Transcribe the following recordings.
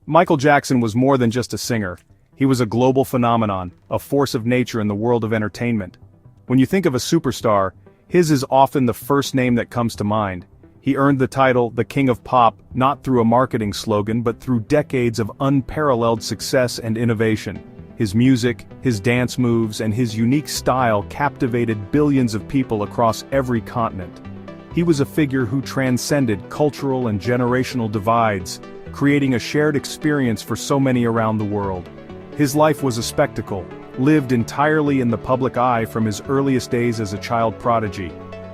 Michael Jackson was more than just a singer. He was a global phenomenon, a force of nature in the world of entertainment. When you think of a superstar, his is often the first name that comes to mind. He earned the title, the King of Pop, not through a marketing slogan but through decades of unparalleled success and innovation. His music, his dance moves, and his unique style captivated billions of people across every continent. He was a figure who transcended cultural and generational divides, creating a shared experience for so many around the world. His life was a spectacle, lived entirely in the public eye from his earliest days as a child prodigy.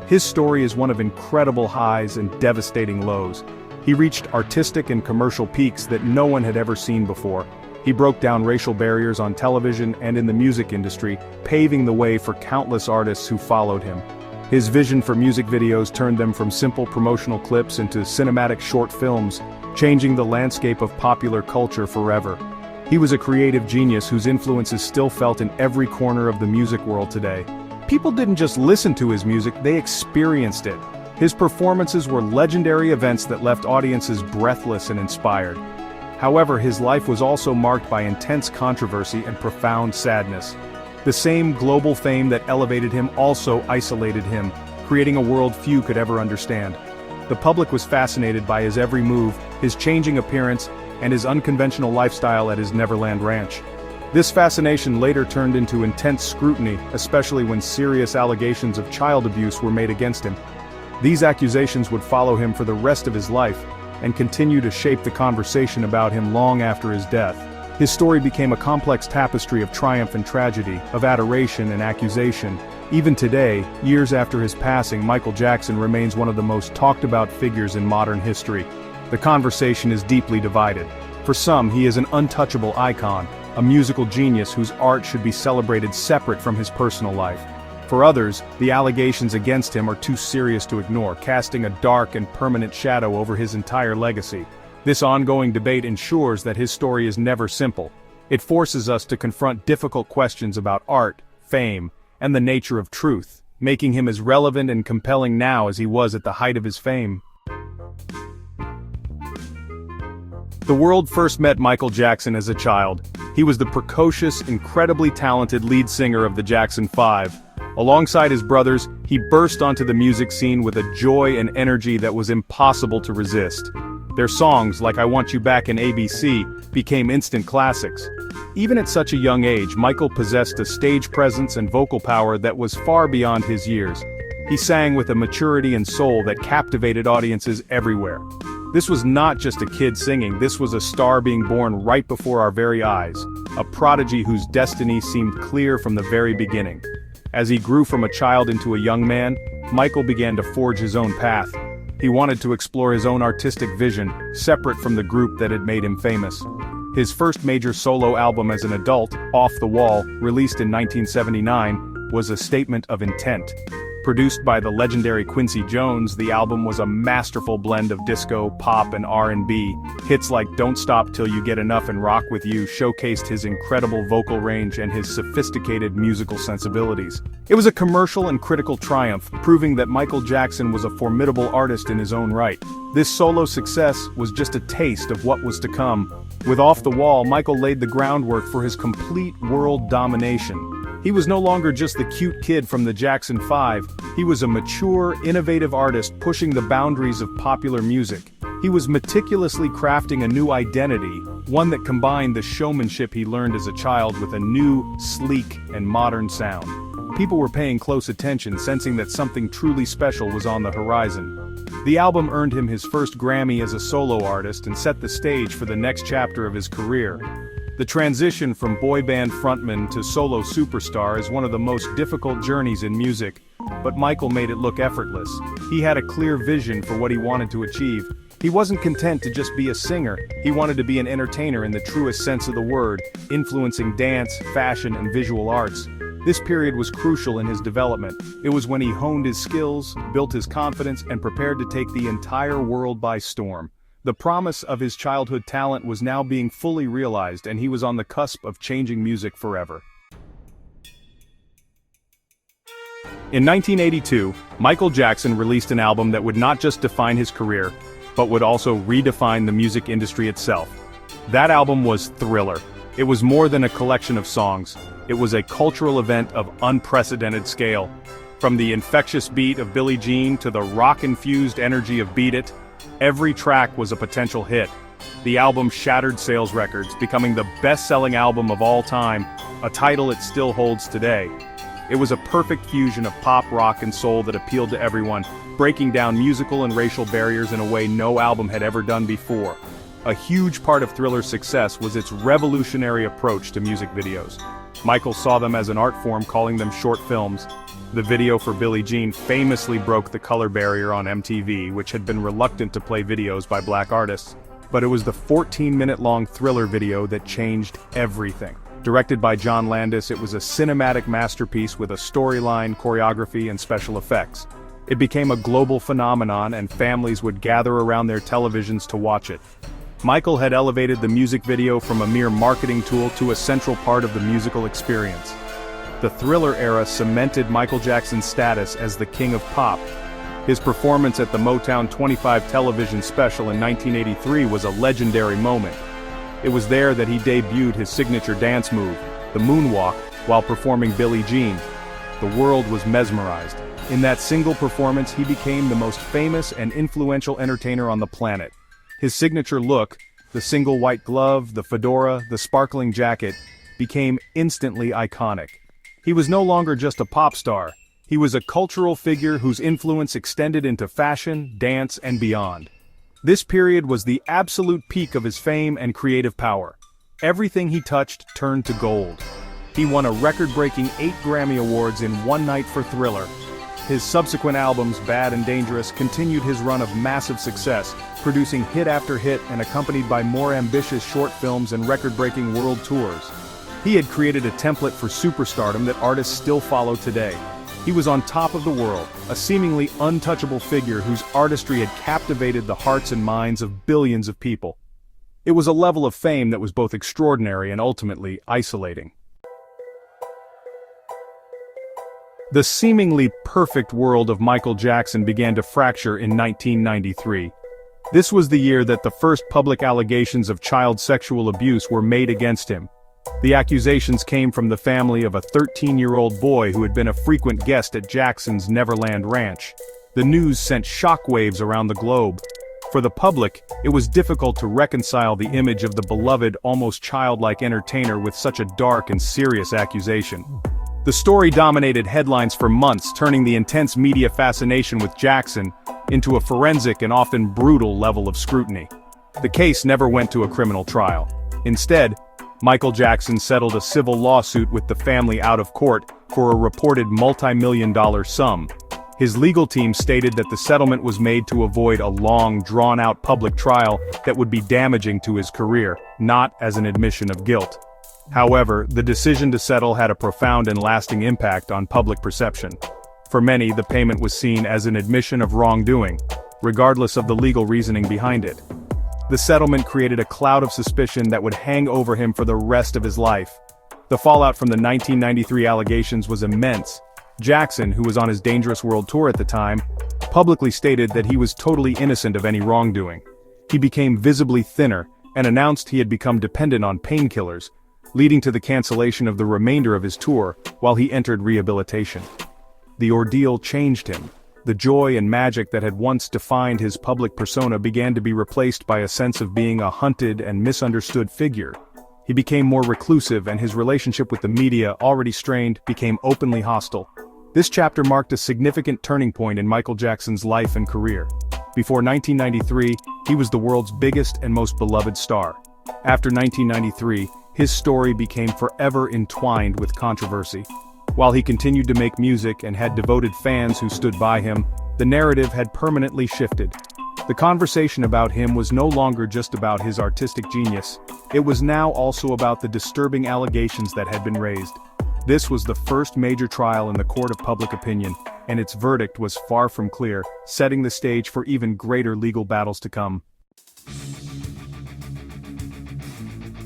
His story is one of incredible highs and devastating lows. He reached artistic and commercial peaks that no one had ever seen before. He broke down racial barriers on television and in the music industry, paving the way for countless artists who followed him. His vision for music videos turned them from simple promotional clips into cinematic short films, changing the landscape of popular culture forever. He was a creative genius whose influence is still felt in every corner of the music world today. People didn't just listen to his music, they experienced it. His performances were legendary events that left audiences breathless and inspired. However, his life was also marked by intense controversy and profound sadness. The same global fame that elevated him also isolated him, creating a world few could ever understand. The public was fascinated by his every move, his changing appearance, and his unconventional lifestyle at his Neverland Ranch. This fascination later turned into intense scrutiny, especially when serious allegations of child abuse were made against him. These accusations would follow him for the rest of his life, and continue to shape the conversation about him long after his death. His story became a complex tapestry of triumph and tragedy, of adoration and accusation. Even today, years after his passing, Michael Jackson remains one of the most talked about figures in modern history. The conversation is deeply divided. For some, he is an untouchable icon, a musical genius whose art should be celebrated separate from his personal life. For others, the allegations against him are too serious to ignore, casting a dark and permanent shadow over his entire legacy. This ongoing debate ensures that his story is never simple. It forces us to confront difficult questions about art, fame, and the nature of truth, making him as relevant and compelling now as he was at the height of his fame. The world first met Michael Jackson as a child. He was the precocious, incredibly talented lead singer of the Jackson 5. Alongside his brothers, he burst onto the music scene with a joy and energy that was impossible to resist. Their songs, like I Want You Back and ABC, became instant classics. Even at such a young age, Michael possessed a stage presence and vocal power that was far beyond his years. He sang with a maturity and soul that captivated audiences everywhere. This was not just a kid singing, this was a star being born right before our very eyes, a prodigy whose destiny seemed clear from the very beginning. As he grew from a child into a young man, Michael began to forge his own path. He wanted to explore his own artistic vision, separate from the group that had made him famous. His first major solo album as an adult, Off the Wall, released in 1979, was a statement of intent. Produced by the legendary Quincy Jones, the album was a masterful blend of disco, pop, and R&B. Hits like Don't Stop Till You Get Enough and Rock With You showcased his incredible vocal range and his sophisticated musical sensibilities. It was a commercial and critical triumph, proving that Michael Jackson was a formidable artist in his own right. This solo success was just a taste of what was to come. With Off the Wall, Michael laid the groundwork for his complete world domination. He was no longer just the cute kid from the Jackson 5, he was a mature, innovative artist pushing the boundaries of popular music. He was meticulously crafting a new identity, one that combined the showmanship he learned as a child with a new, sleek, and modern sound. People were paying close attention, sensing that something truly special was on the horizon. The album earned him his first Grammy as a solo artist and set the stage for the next chapter of his career. The transition from boy band frontman to solo superstar is one of the most difficult journeys in music, but Michael made it look effortless. He had a clear vision for what he wanted to achieve. He wasn't content to just be a singer, he wanted to be an entertainer in the truest sense of the word, influencing dance, fashion, and visual arts. This period was crucial in his development. It was when he honed his skills, built his confidence, and prepared to take the entire world by storm. The promise of his childhood talent was now being fully realized, and he was on the cusp of changing music forever. In 1982, Michael Jackson released an album that would not just define his career, but would also redefine the music industry itself. That album was Thriller. It was more than a collection of songs. It was a cultural event of unprecedented scale. From the infectious beat of Billie Jean to the rock-infused energy of Beat It, every track was a potential hit. The album shattered sales records, becoming the best-selling album of all time, a title it still holds today. It was a perfect fusion of pop, rock, and soul that appealed to everyone, breaking down musical and racial barriers in a way no album had ever done before. A huge part of Thriller's success was its revolutionary approach to music videos. Michael saw them as an art form, calling them short films. The video for Billie Jean famously broke the color barrier on MTV, which had been reluctant to play videos by black artists. But it was the 14-minute-long Thriller video that changed everything. Directed by John Landis, it was a cinematic masterpiece with a storyline, choreography, and special effects. It became a global phenomenon, and families would gather around their televisions to watch it. Michael had elevated the music video from a mere marketing tool to a central part of the musical experience. The Thriller era cemented Michael Jackson's status as the king of pop. His performance at the Motown 25 television special in 1983 was a legendary moment. It was there that he debuted his signature dance move, the moonwalk, while performing Billie Jean. The world was mesmerized. In that single performance, he became the most famous and influential entertainer on the planet. His signature look, the single white glove, the fedora, the sparkling jacket, became instantly iconic. He was no longer just a pop star. He was a cultural figure whose influence extended into fashion, dance, and beyond. This period was the absolute peak of his fame and creative power. Everything he touched turned to gold. He won a record-breaking 8 Grammy Awards in one night for Thriller. His subsequent albums, Bad and Dangerous, continued his run of massive success, producing hit after hit and accompanied by more ambitious short films and record-breaking world tours. He had created a template for superstardom that artists still follow today. He was on top of the world, a seemingly untouchable figure whose artistry had captivated the hearts and minds of billions of people. It was a level of fame that was both extraordinary and ultimately isolating. The seemingly perfect world of Michael Jackson began to fracture in 1993. This was the year that the first public allegations of child sexual abuse were made against him. The accusations came from the family of a 13-year-old boy who had been a frequent guest at Jackson's Neverland Ranch. The news sent shockwaves around the globe. For the public, it was difficult to reconcile the image of the beloved, almost childlike entertainer with such a dark and serious accusation. The story dominated headlines for months, turning the intense media fascination with Jackson into a forensic and often brutal level of scrutiny. The case never went to a criminal trial. Instead, Michael Jackson settled a civil lawsuit with the family out of court for a reported multi-million-dollar sum. His legal team stated that the settlement was made to avoid a long, drawn-out public trial that would be damaging to his career, not as an admission of guilt. However, the decision to settle had a profound and lasting impact on public perception. For many, the payment was seen as an admission of wrongdoing, regardless of the legal reasoning behind it. The settlement created a cloud of suspicion that would hang over him for the rest of his life. The fallout from the 1993 allegations was immense. Jackson, who was on his Dangerous World Tour at the time, publicly stated that he was totally innocent of any wrongdoing. He became visibly thinner and announced he had become dependent on painkillers, leading to the cancellation of the remainder of his tour while he entered rehabilitation. The ordeal changed him. The joy and magic that had once defined his public persona began to be replaced by a sense of being a hunted and misunderstood figure. He became more reclusive, and his relationship with the media, already strained, became openly hostile. This chapter marked a significant turning point in Michael Jackson's life and career. Before 1993, he was the world's biggest and most beloved star. After 1993, his story became forever entwined with controversy. While he continued to make music and had devoted fans who stood by him, the narrative had permanently shifted. The conversation about him was no longer just about his artistic genius. It was now also about the disturbing allegations that had been raised. This was the first major trial in the court of public opinion, and its verdict was far from clear, setting the stage for even greater legal battles to come.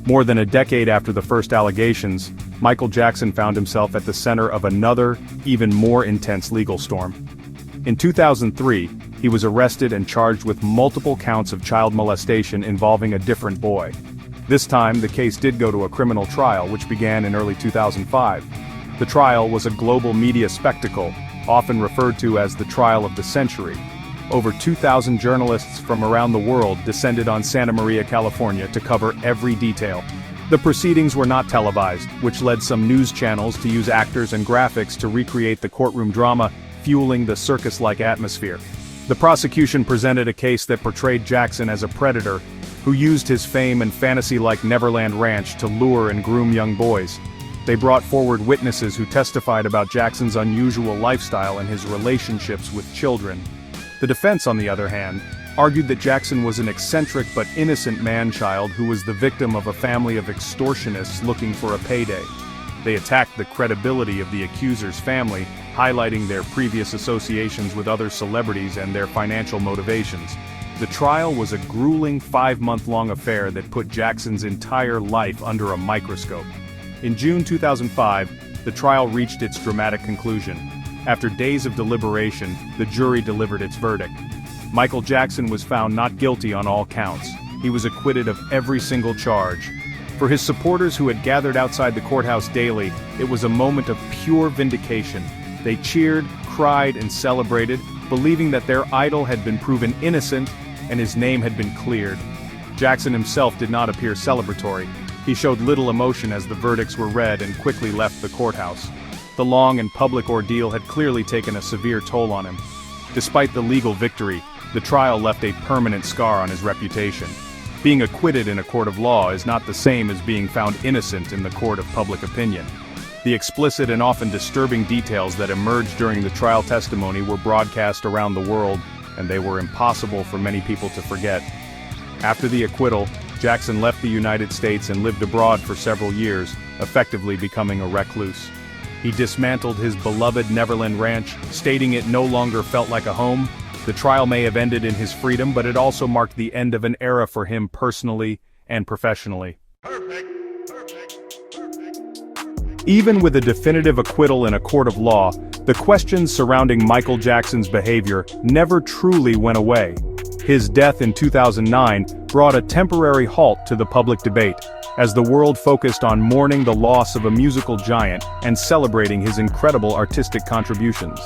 More than a decade after the first allegations, Michael Jackson found himself at the center of another, even more intense legal storm. In 2003, he was arrested and charged with multiple counts of child molestation involving a different boy. This time, the case did go to a criminal trial, which began in early 2005. The trial was a global media spectacle, often referred to as the trial of the century. Over 2,000 journalists from around the world descended on Santa Maria, California to cover every detail. The proceedings were not televised, which led some news channels to use actors and graphics to recreate the courtroom drama, fueling the circus-like atmosphere. The prosecution presented a case that portrayed Jackson as a predator, who used his fame and fantasy-like Neverland Ranch to lure and groom young boys. They brought forward witnesses who testified about Jackson's unusual lifestyle and his relationships with children. The defense, on the other hand, argued that Jackson was an eccentric but innocent man-child who was the victim of a family of extortionists looking for a payday. They attacked the credibility of the accuser's family, highlighting their previous associations with other celebrities and their financial motivations. The trial was a grueling 5-month-long affair that put Jackson's entire life under a microscope. In June 2005, the trial reached its dramatic conclusion. After days of deliberation, the jury delivered its verdict. Michael Jackson was found not guilty on all counts. He was acquitted of every single charge. For his supporters who had gathered outside the courthouse daily, it was a moment of pure vindication. They cheered, cried, and celebrated, believing that their idol had been proven innocent and his name had been cleared. Jackson himself did not appear celebratory. He showed little emotion as the verdicts were read and quickly left the courthouse. The long and public ordeal had clearly taken a severe toll on him. Despite the legal victory, the trial left a permanent scar on his reputation. Being acquitted in a court of law is not the same as being found innocent in the court of public opinion. The explicit and often disturbing details that emerged during the trial testimony were broadcast around the world, and they were impossible for many people to forget. After the acquittal, Jackson left the United States and lived abroad for several years, effectively becoming a recluse. He dismantled his beloved Neverland Ranch, stating it no longer felt like a home. The trial may have ended in his freedom, but it also marked the end of an era for him personally and professionally. Even with a definitive acquittal in a court of law, the questions surrounding Michael Jackson's behavior never truly went away. His death in 2009 brought a temporary halt to the public debate, as the world focused on mourning the loss of a musical giant and celebrating his incredible artistic contributions.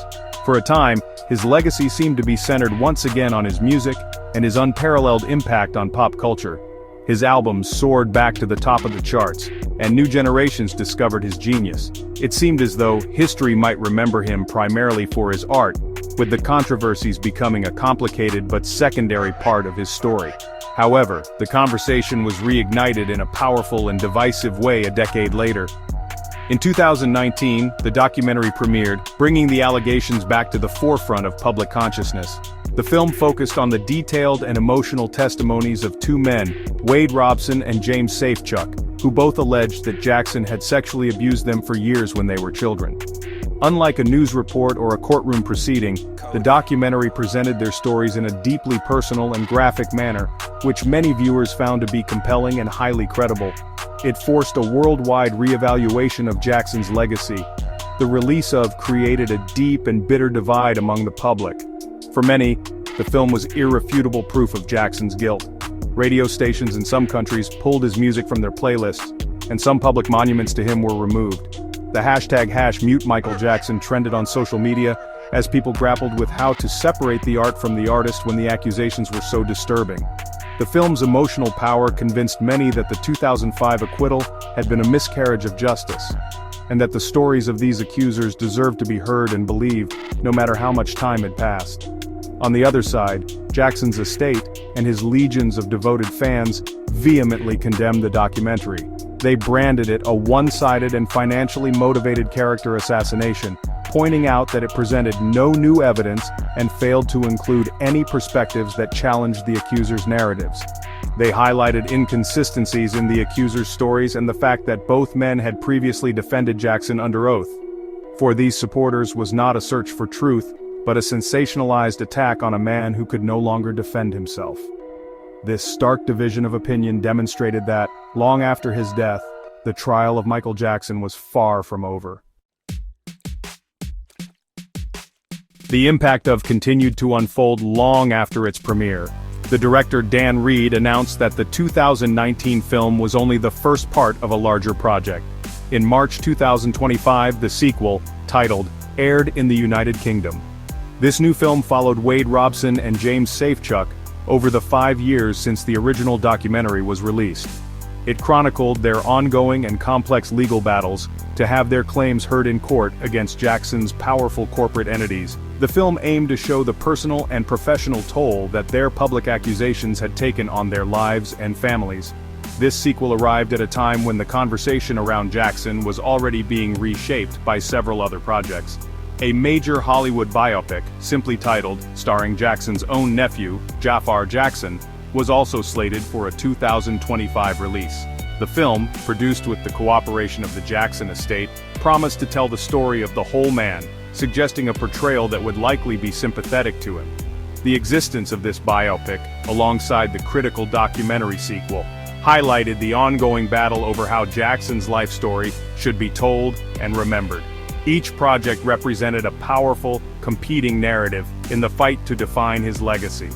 For a time, his legacy seemed to be centered once again on his music and his unparalleled impact on pop culture. His albums soared back to the top of the charts, and new generations discovered his genius. It seemed as though history might remember him primarily for his art, with the controversies becoming a complicated but secondary part of his story. However, the conversation was reignited in a powerful and divisive way a decade later. In 2019, the documentary premiered, bringing the allegations back to the forefront of public consciousness. The film focused on the detailed and emotional testimonies of two men, Wade Robson and James Safechuck, who both alleged that Jackson had sexually abused them for years when they were children. Unlike a news report or a courtroom proceeding, the documentary presented their stories in a deeply personal and graphic manner, which many viewers found to be compelling and highly credible. It forced a worldwide reevaluation of Jackson's legacy. The release of created a deep and bitter divide among the public. For many, the film was irrefutable proof of Jackson's guilt. Radio stations in some countries pulled his music from their playlists, and some public monuments to him were removed. The hashtag #MuteMichaelJackson trended on social media as people grappled with how to separate the art from the artist when the accusations were so disturbing. The film's emotional power convinced many that the 2005 acquittal had been a miscarriage of justice, and that the stories of these accusers deserved to be heard and believed, no matter how much time had passed. On the other side, Jackson's estate and his legions of devoted fans vehemently condemned the documentary. They branded it a one-sided and financially motivated character assassination, pointing out that it presented no new evidence and failed to include any perspectives that challenged the accuser's narratives. They highlighted inconsistencies in the accuser's stories and the fact that both men had previously defended Jackson under oath. For these supporters was not a search for truth, but a sensationalized attack on a man who could no longer defend himself. This stark division of opinion demonstrated that, long after his death, the trial of Michael Jackson was far from over. The impact of continued to unfold long after its premiere. The director Dan Reed announced that the 2019 film was only the first part of a larger project. In March 2025, the sequel, titled, aired in the United Kingdom. This new film followed Wade Robson and James Safechuck over the 5 years since the original documentary was released. It chronicled their ongoing and complex legal battles to have their claims heard in court against Jackson's powerful corporate entities. The film aimed to show the personal and professional toll that their public accusations had taken on their lives and families. This sequel arrived at a time when the conversation around Jackson was already being reshaped by several other projects. A major Hollywood biopic, simply titled, starring Jackson's own nephew, Jafar Jackson, was also slated for a 2025 release. The film, produced with the cooperation of the Jackson estate, promised to tell the story of the whole man, suggesting a portrayal that would likely be sympathetic to him. The existence of this biopic, alongside the critical documentary sequel, highlighted the ongoing battle over how Jackson's life story should be told and remembered. Each project represented a powerful, competing narrative in the fight to define his legacy.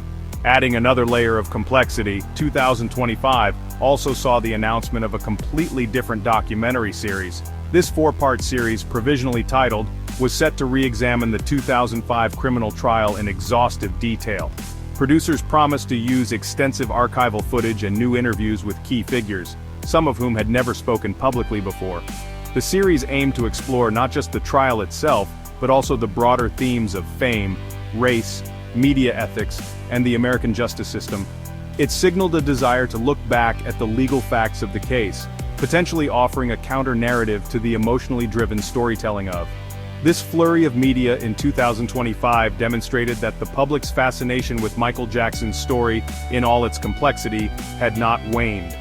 Adding another layer of complexity, 2025 also saw the announcement of a completely different documentary series. This 4-part series, provisionally titled, was set to re-examine the 2005 criminal trial in exhaustive detail. Producers promised to use extensive archival footage and new interviews with key figures, some of whom had never spoken publicly before. The series aimed to explore not just the trial itself, but also the broader themes of fame, race, media ethics, and the American justice system. It signaled a desire to look back at the legal facts of the case, potentially offering a counter-narrative to the emotionally driven storytelling of. This flurry of media in 2025 demonstrated that the public's fascination with Michael Jackson's story, in all its complexity, had not waned.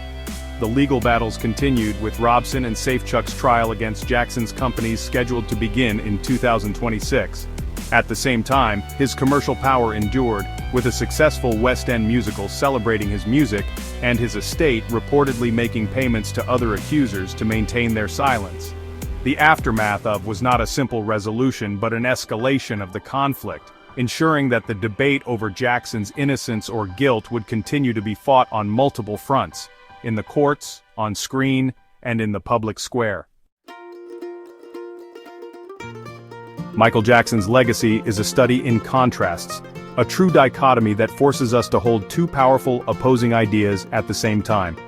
The legal battles continued, with Robson and Safechuck's trial against Jackson's companies scheduled to begin in 2026. At the same time, his commercial power endured, with a successful West End musical celebrating his music, and his estate reportedly making payments to other accusers to maintain their silence. The aftermath of was not a simple resolution but an escalation of the conflict, ensuring that the debate over Jackson's innocence or guilt would continue to be fought on multiple fronts, in the courts, on screen, and in the public square. Michael Jackson's legacy is a study in contrasts, a true dichotomy that forces us to hold two powerful, opposing ideas at the same time.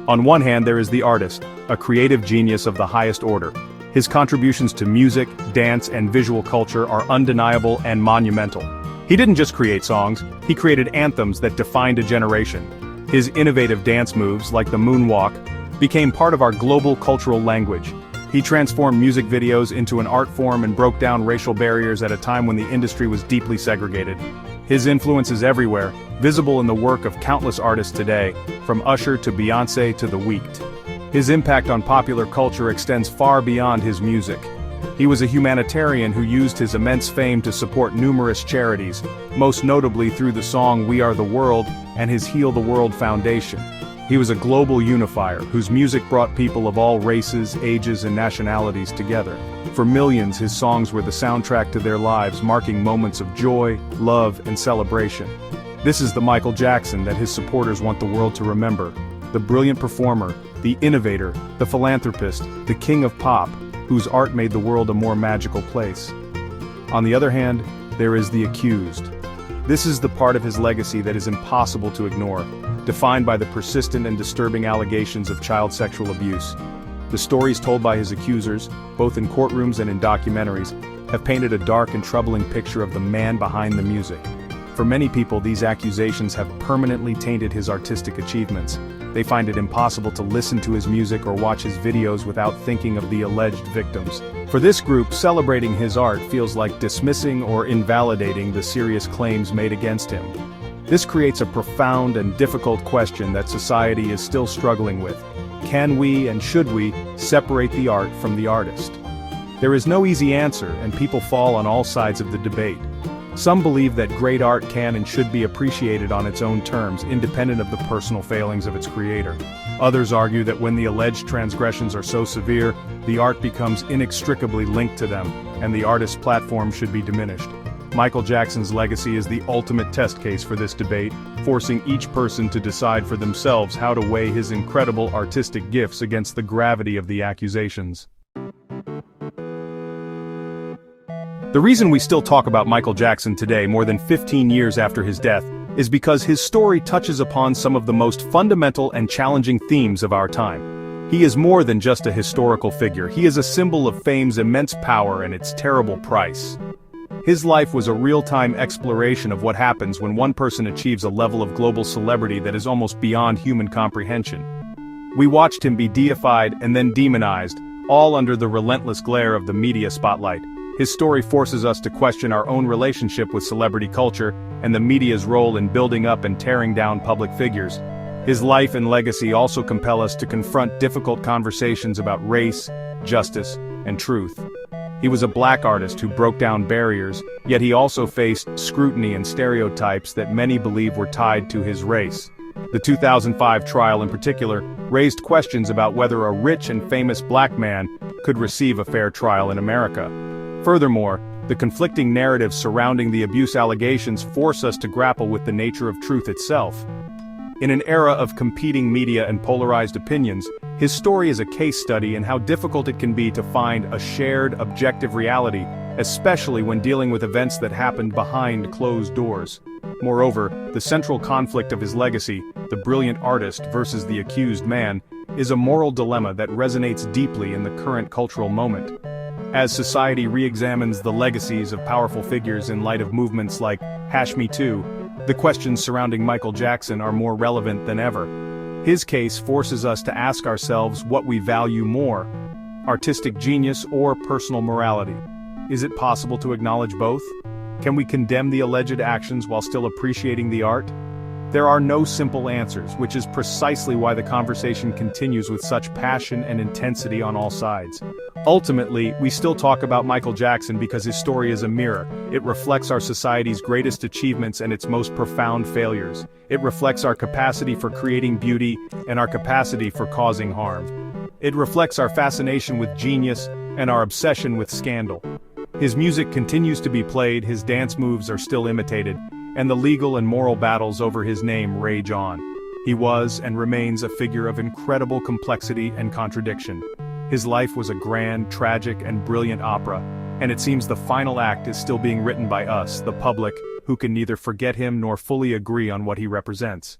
On one hand, there is the artist, a creative genius of the highest order. His contributions to music, dance, and visual culture are undeniable and monumental. He didn't just create songs, he created anthems that defined a generation. His innovative dance moves, like the moonwalk, became part of our global cultural language. He transformed music videos into an art form and broke down racial barriers at a time when the industry was deeply segregated. His influence is everywhere, visible in the work of countless artists today, from Usher to Beyoncé to The Weeknd. His impact on popular culture extends far beyond his music. He was a humanitarian who used his immense fame to support numerous charities, most notably through the song We Are the World and his Heal the World Foundation. He was a global unifier whose music brought people of all races, ages, and nationalities together. For millions, his songs were the soundtrack to their lives, marking moments of joy, love, and celebration. This is the Michael Jackson that his supporters want the world to remember. The brilliant performer, the innovator, the philanthropist, the king of pop, whose art made the world a more magical place. On the other hand, there is the accused. This is the part of his legacy that is impossible to ignore, defined by the persistent and disturbing allegations of child sexual abuse. The stories told by his accusers, both in courtrooms and in documentaries, have painted a dark and troubling picture of the man behind the music. For many people, these accusations have permanently tainted his artistic achievements. They find it impossible to listen to his music or watch his videos without thinking of the alleged victims. For this group, celebrating his art feels like dismissing or invalidating the serious claims made against him. This creates a profound and difficult question that society is still struggling with. Can we and should we separate the art from the artist? There is no easy answer, and people fall on all sides of the debate. Some believe that great art can and should be appreciated on its own terms, independent of the personal failings of its creator. Others argue that when the alleged transgressions are so severe, the art becomes inextricably linked to them, and the artist's platform should be diminished. Michael Jackson's legacy is the ultimate test case for this debate, forcing each person to decide for themselves how to weigh his incredible artistic gifts against the gravity of the accusations. The reason we still talk about Michael Jackson today, more than 15 years after his death, is because his story touches upon some of the most fundamental and challenging themes of our time. He is more than just a historical figure, he is a symbol of fame's immense power and its terrible price. His life was a real-time exploration of what happens when one person achieves a level of global celebrity that is almost beyond human comprehension. We watched him be deified and then demonized, all under the relentless glare of the media spotlight. His story forces us to question our own relationship with celebrity culture and the media's role in building up and tearing down public figures. His life and legacy also compel us to confront difficult conversations about race, justice, and truth. He was a black artist who broke down barriers, yet he also faced scrutiny and stereotypes that many believe were tied to his race. The 2005 trial in particular raised questions about whether a rich and famous black man could receive a fair trial in America. Furthermore, the conflicting narratives surrounding the abuse allegations force us to grapple with the nature of truth itself. In an era of competing media and polarized opinions, his story is a case study in how difficult it can be to find a shared, objective reality, especially when dealing with events that happened behind closed doors. Moreover, the central conflict of his legacy, the brilliant artist versus the accused man, is a moral dilemma that resonates deeply in the current cultural moment. As society re-examines the legacies of powerful figures in light of movements like #MeToo, the questions surrounding Michael Jackson are more relevant than ever. His case forces us to ask ourselves what we value more: artistic genius or personal morality. Is it possible to acknowledge both? Can we condemn the alleged actions while still appreciating the art? There are no simple answers, which is precisely why the conversation continues with such passion and intensity on all sides. Ultimately, we still talk about Michael Jackson because his story is a mirror. It reflects our society's greatest achievements and its most profound failures. It reflects our capacity for creating beauty and our capacity for causing harm. It reflects our fascination with genius and our obsession with scandal. His music continues to be played, his dance moves are still imitated, and the legal and moral battles over his name rage on. He was and remains a figure of incredible complexity and contradiction. His life was a grand, tragic, and brilliant opera, and it seems the final act is still being written by us, the public, who can neither forget him nor fully agree on what he represents.